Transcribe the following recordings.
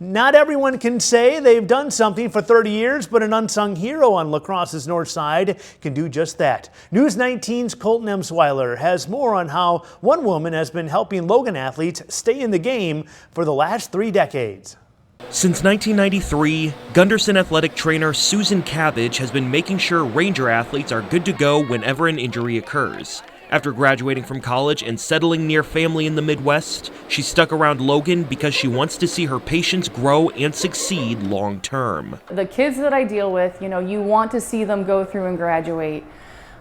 Not everyone can say they've done something for 30 years, but an unsung hero on lacrosse's north side can do just that. News 19's Colton Emsweiler has more on how one woman has been helping Logan athletes stay in the game for the last 3 decades. Since 1993, Gunderson athletic trainer Susan Cabbage has been making sure Ranger athletes are good to go whenever an injury occurs. After graduating from college and settling near family in the Midwest, she stuck around Logan because she wants to see her patients grow and succeed long term. The kids that I deal with, you want to see them go through and graduate.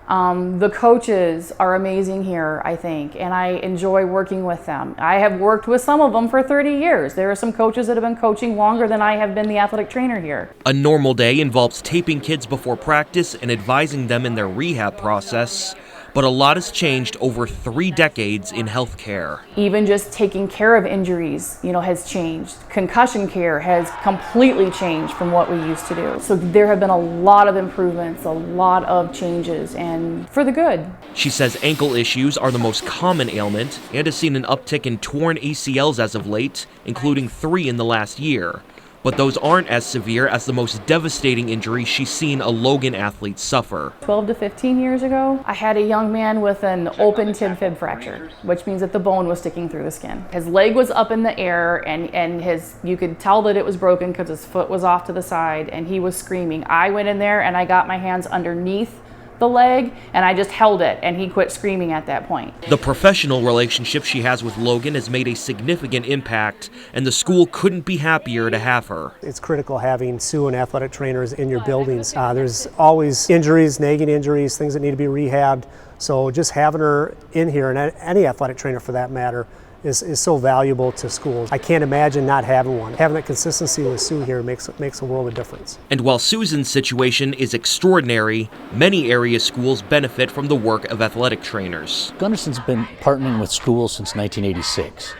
The coaches are amazing here, I think, and I enjoy working with them. I have worked with some of them for 30 years. There are some coaches that have been coaching longer than I have been the athletic trainer here. A normal day involves taping kids before practice and advising them in their rehab process. But a lot has changed over 3 decades in healthcare. Even just taking care of injuries, has changed. Concussion care has completely changed from what we used to do. So there have been a lot of improvements, a lot of changes, and for the good. She says ankle issues are the most common ailment and has seen an uptick in torn ACLs as of late, including 3 in the last year. But those aren't as severe as the most devastating injury she's seen a Logan athlete suffer. 12 to 15 years ago, I had a young man with an open tib-fib fracture, which means that the bone was sticking through the skin. His leg was up in the air and you could tell that it was broken because his foot was off to the side and he was screaming. I went in there and I got my hands underneath the leg and I just held it and he quit screaming at that point. The professional relationship she has with Logan has made a significant impact and the school couldn't be happier to have her. It's critical having Sue and athletic trainers in your buildings. There's always injuries, nagging injuries, things that need to be rehabbed. So just having her in here, and any athletic trainer for that matter, is so valuable to schools. I can't imagine not having one. Having that consistency with Sue here makes a world of difference. And while Susan's situation is extraordinary, many area schools benefit from the work of athletic trainers. Gunderson's been partnering with schools since 1986.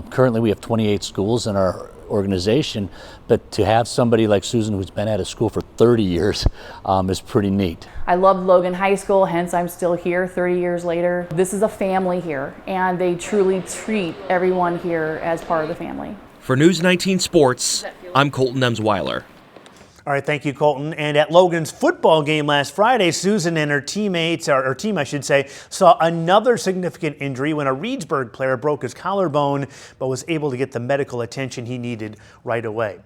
Currently we have 28 schools in our organization, but to have somebody like Susan who's been at a school for 30 years is pretty neat. I loved Logan High School, hence I'm still here 30 years later. This is a family here, and they truly treat everyone here as part of the family. For News 19 Sports, I'm Colton Emsweiler. All right, thank you, Colton. And at Logan's football game last Friday, Susan and her teammates, or her team, I should say, saw another significant injury when a Reedsburg player broke his collarbone, but was able to get the medical attention he needed right away.